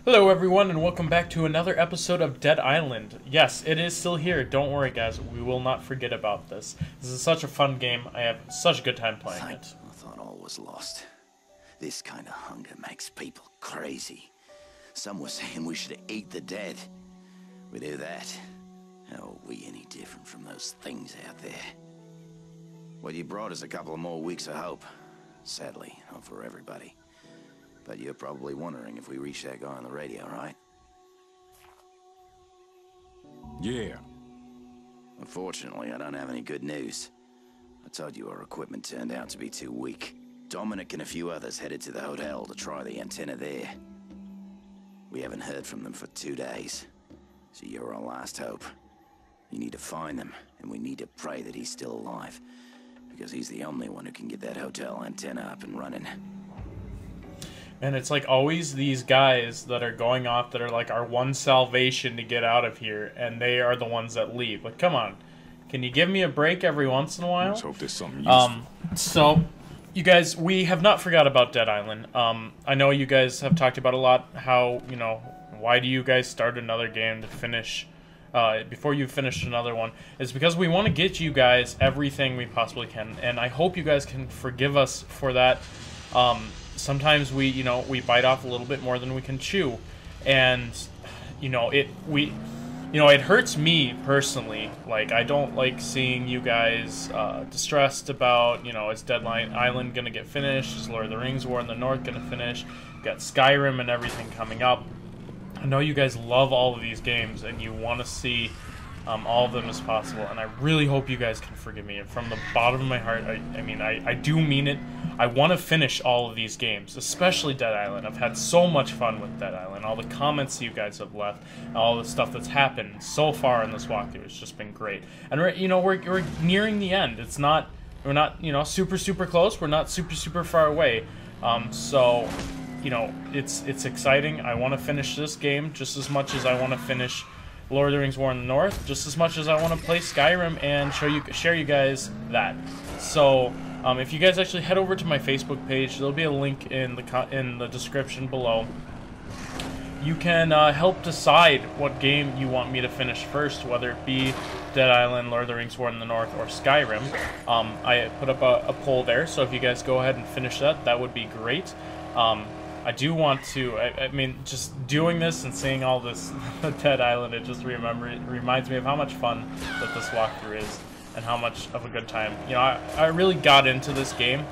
Hello everyone and welcome back to another episode of Dead Island. Yes, it is still here. Don't worry guys, we will not forget about this. This is such a fun game. I have such a good time playing it. I thought all was lost. This kind of hunger makes people crazy. Some were saying we should eat the dead. We do that. How are we any different from those things out there? What you brought is a couple of more weeks of hope. Sadly, not for everybody. But you're probably wondering if we reached that guy on the radio, right? Yeah. Unfortunately, I don't have any good news. I told you our equipment turned out to be too weak. Dominic and a few others headed to the hotel to try the antenna there. We haven't heard from them for 2 days. So you're our last hope. You need to find them, and we need to pray that he's still alive. Because he's the only one who can get that hotel antenna up and running. And it's like always these guys that are going off that are like our one salvation to get out of here, and they are the ones that leave. Like, come on. Can you give me a break every once in a while? Let's hope there's something useful. So, you guys, we have not forgot about Dead Island. I know you guys have talked about a lot how, you know, why do you guys start another game to finish before you finish another one? It's because we want to get you guys everything we possibly can, and I hope you guys can forgive us for that. Sometimes we bite off a little bit more than we can chew, and it hurts me personally. Like, I don't like seeing you guys distressed about, is Dead Island gonna get finished? Is Lord of the Rings War in the North gonna finish? We've got Skyrim and everything coming up. I know you guys love all of these games and you want to see all of them as possible, and I really hope you guys can forgive me. From the bottom of my heart, I do mean it. I want to finish all of these games, especially Dead Island. I've had so much fun with Dead Island. All the comments you guys have left, all the stuff that's happened so far in this walkthrough, it's just been great. And we're nearing the end. We're not super close. We're not super far away. So it's exciting. I want to finish this game just as much as I want to finish Lord of the Rings War in the North, just as much as I want to play Skyrim and share you guys that. So if you guys actually head over to my Facebook page, there'll be a link in the description below. You can help decide what game you want me to finish first, whether it be Dead Island, Lord of the Rings War in the North, or Skyrim. I put up a poll there, so if you guys go ahead and finish that would be great. I do want to, I mean, just doing this and seeing all this Dead Island, it just reminds me of how much fun that this walkthrough is and how much of a good time. I really got into this game.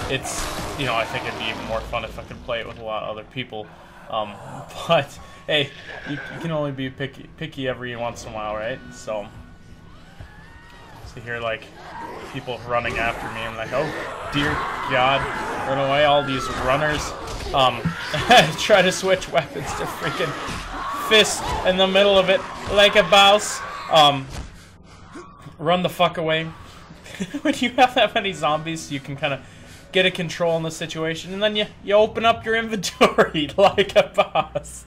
It's, I think it'd be even more fun if I could play it with a lot of other people. But, hey, you can only be picky every once in a while, right? So here, like, people running after me. I'm like, oh, dear God, run away, all these runners. Try to switch weapons to freaking fist in the middle of it like a boss. Run the fuck away. When you have that many zombies, you can kind of get a control in the situation, and then you open up your inventory like a boss.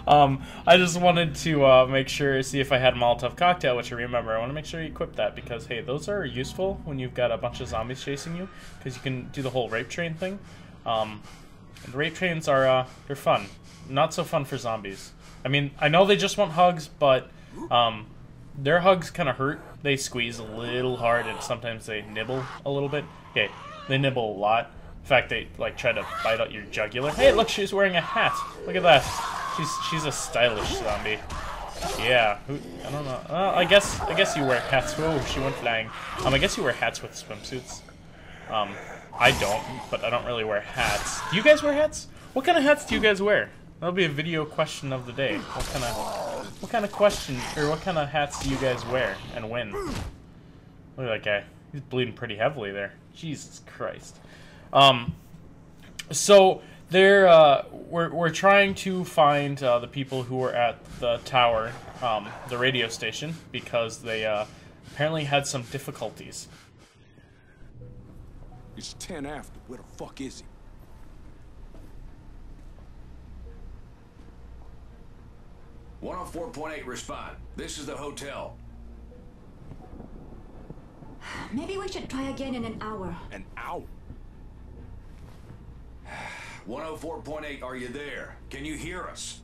I just wanted to make sure, see if I had Molotov cocktail, which I remember. I want to make sure you equip that because, hey, those are useful when you've got a bunch of zombies chasing you, because you can do the whole rape train thing. The rape trains are they're fun. Not so fun for zombies. I mean, I know they just want hugs, but their hugs kind of hurt. They squeeze a little hard, and sometimes they nibble a little bit. Okay, they nibble a lot. In fact, they like try to bite out your jugular. Hey, look, she's wearing a hat. Look at that. She's a stylish zombie. Yeah. I don't know. I guess you wear hats. Whoa, she went flying. I guess you wear hats with swimsuits. I don't, but I don't really wear hats. Do you guys wear hats? What kind of hats do you guys wear? That'll be a video question of the day. What kind of question, or what kind of hats do you guys wear and when? Look at that guy. He's bleeding pretty heavily there. Jesus Christ. So we're trying to find the people who were at the tower, the radio station, because they apparently had some difficulties. It's 10 after. Where the fuck is he? One on 4.8 respond. This is the hotel. Maybe we should try again in an hour. An hour? 104.8, are you there? Can you hear us?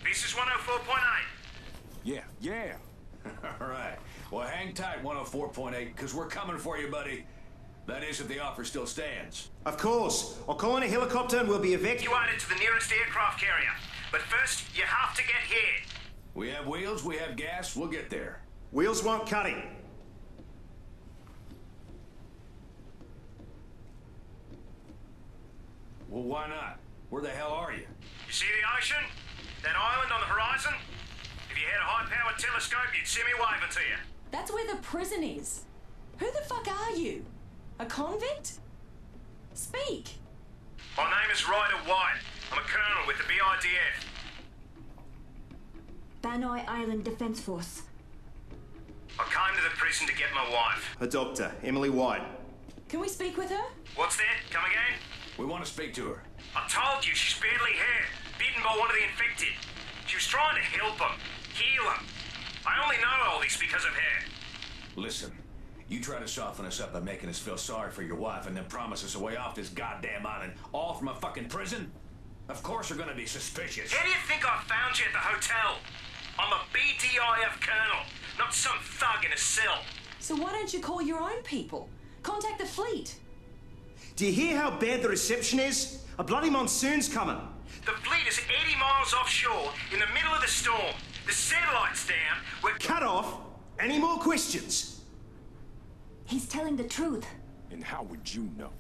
This is 104.8. Yeah. All right. Well, hang tight, 104.8, because we're coming for you, buddy. That is, if the offer still stands. Of course. I'll call in a helicopter and we'll be Evacuated to the nearest aircraft carrier. But first, you have to get here. We have wheels, we have gas, we'll get there. Wheels won't cut it. Well, why not? Where the hell are you? You see the ocean? That island on the horizon? If you had a high-powered telescope, you'd see me waving to you. That's where the prison is. Who the fuck are you? A convict? Speak. My name is Ryder White. I'm a colonel with the BIDF. Banoi Island Defense Force. I came to the prison to get my wife. Her doctor, Emily White. Can we speak with her? What's that? Come again? We want to speak to her. I told you she's badly hurt, bitten by one of the infected. She was trying to help him, heal him. I only know all this because of her. Listen, you try to soften us up by making us feel sorry for your wife and then promise us a way off this goddamn island, all from a fucking prison? Of course we're gonna be suspicious. How do you think I found you at the hotel? I'm a BDIF colonel, not some thug in a cell. So why don't you call your own people? Contact the fleet. Do you hear how bad the reception is? A bloody monsoon's coming. The fleet is 80 miles offshore in the middle of the storm. The satellite's down. We're... Cut off. Any more questions? He's telling the truth. And how would you know?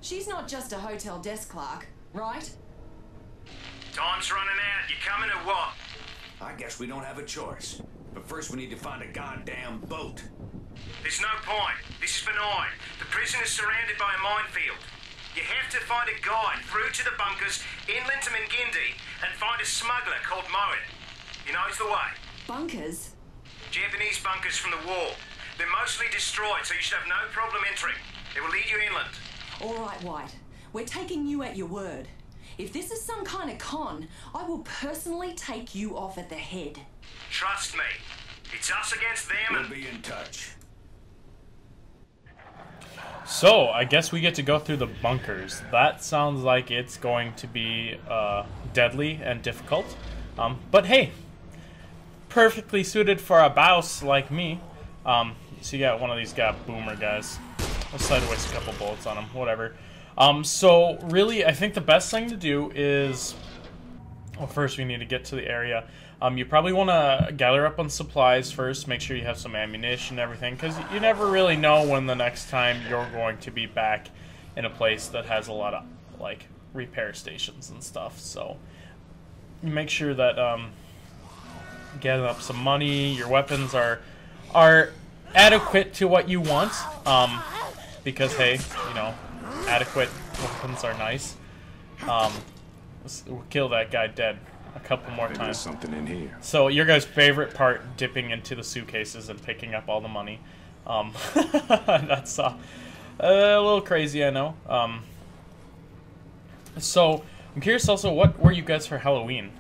She's not just a hotel desk clerk, right? Time's running out. You coming or what? I guess we don't have a choice. But first we need to find a goddamn boat. There's no point. This is Banoi. The prison is surrounded by a minefield. You have to find a guide through to the bunkers, inland to Mingindi, and find a smuggler called Moen. He knows the way. Bunkers? Japanese bunkers from the war. They're mostly destroyed, so you should have no problem entering. They will lead you inland. All right, White. We're taking you at your word. If this is some kind of con, I will personally take you off at the head. Trust me. It's us against them We'll and... be in touch. So, I guess we get to go through the bunkers. That sounds like it's going to be deadly and difficult. But hey, perfectly suited for a boss like me. So you got one of these boomer guys. Let's try to waste a couple bullets on him, whatever. So really, I think the best thing to do is... Well, first we need to get to the area. You probably want to gather up on supplies first, make sure you have some ammunition and everything, because you never really know when the next time you're going to be back in a place that has a lot of, like, repair stations and stuff. So make sure that gather up some money, your weapons are adequate to what you want, because, hey, you know, adequate weapons are nice. We'll kill that guy dead a couple more Maybe times. there's something in here. So your guys' favorite part, dipping into the suitcases and picking up all the money. That's a little crazy, I know. So I'm curious also, what were you guys for Halloween?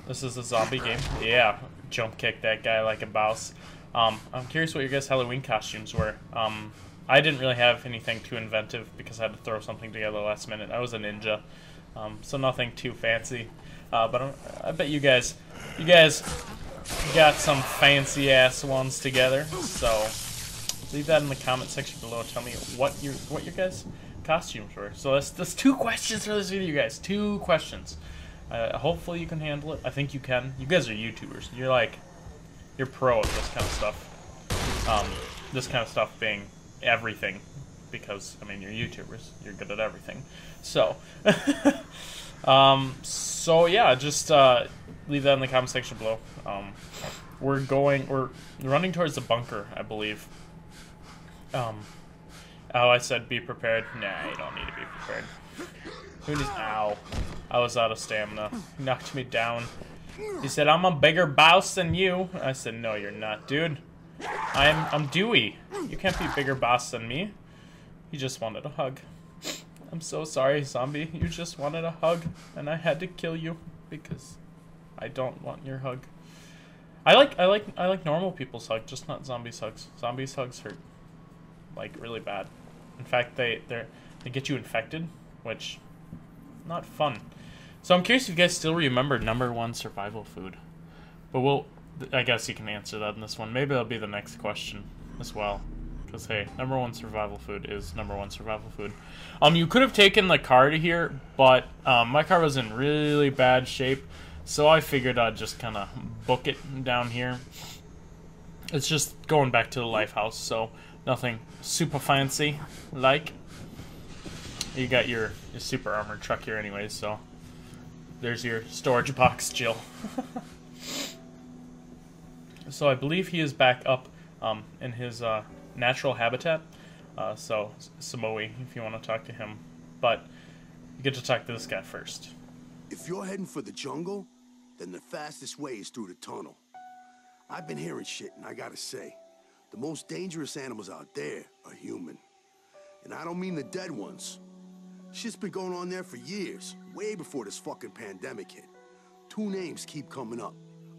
This is a zombie game. Yeah, jump kick that guy like a boss. I'm curious what your guys' Halloween costumes were. I didn't really have anything too inventive because I had to throw something together last minute. I was a ninja, so nothing too fancy. But I bet you guys got some fancy ass ones together. So leave that in the comment section below. Tell me what your guys' costumes were. So that's 2 questions for this video, guys. 2 questions. Hopefully you can handle it. I think you can. You guys are YouTubers. You're pro at this kind of stuff. This kind of stuff being everything, because I mean you're YouTubers. You're good at everything. So. So yeah, just leave that in the comment section below. We're running towards the bunker, I believe. Oh, I said be prepared. Nah, you don't need to be prepared. Who needs? Ow! I was out of stamina. He knocked me down. He said, "I'm a bigger boss than you." I said, "No, you're not, dude. I'm Dewey. You can't be a bigger boss than me." He just wanted a hug. I'm so sorry, zombie. You just wanted a hug, and I had to kill you because I don't want your hug. I like normal people's hugs, just not zombies' hugs. Zombies' hugs hurt, like, really bad. In fact, they get you infected. which, not fun. So I'm curious if you guys still remember #1 survival food. But I guess you can answer that in this one. Maybe that'll be the next question as well. Because, hey, #1 survival food is #1 survival food. You could have taken the car to here, but my car was in really bad shape. So I figured I'd just kind of book it down here. It's just going back to the Lifehouse, so nothing super fancy like. You got your super armored truck here anyways, so there's your storage box, Jill. So I believe he is back up in his natural habitat. So Samoe, if you want to talk to him. But you get to talk to this guy first. If you're heading for the jungle, then the fastest way is through the tunnel. I've been hearing shit, and I gotta say, the most dangerous animals out there are human. And I don't mean the dead ones. Shit's been going on there for years, way before this fucking pandemic hit. Two names keep coming up,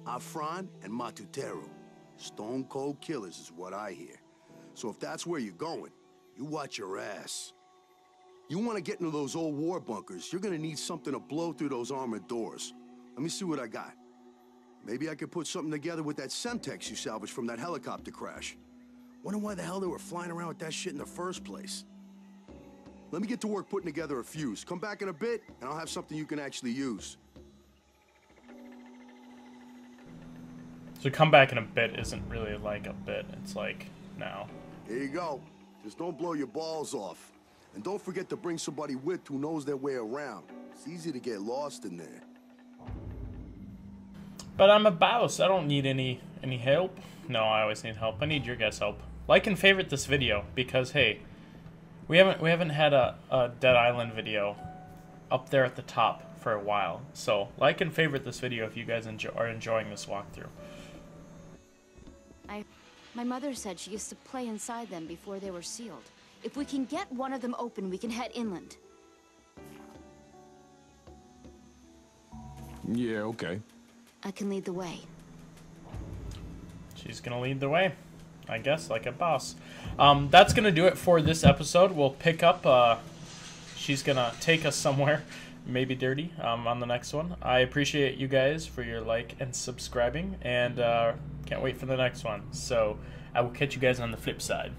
Afran and Matutero. Stone cold killers is what I hear. So if that's where you're going, you watch your ass. You want to get into those old war bunkers, you're gonna need something to blow through those armored doors. Let me see what I got. Maybe I could put something together with that Semtex you salvaged from that helicopter crash. Wonder why the hell they were flying around with that shit in the first place. Let me get to work putting together a fuse. Come back in a bit, and I'll have something you can actually use. So come back in a bit isn't really like a bit. It's like now. Here you go. Just don't blow your balls off. And don't forget to bring somebody with who knows their way around. It's easy to get lost in there. But I'm a boss. I don't need any help. No, I always need help. I need your guys' help. Like and favorite this video because hey, we haven't had a Dead Island video up there at the top for a while. So like and favorite this video if you guys are enjoying this walkthrough. My mother said she used to play inside them before they were sealed. If we can get one of them open, we can head inland. Yeah, okay. I can lead the way. She's gonna lead the way, I guess, like a boss. That's gonna do it for this episode. We'll pick up. She's gonna take us somewhere, maybe dirty, on the next one. I appreciate you guys for your like and subscribing, and can't wait for the next one. So I will catch you guys on the flip side.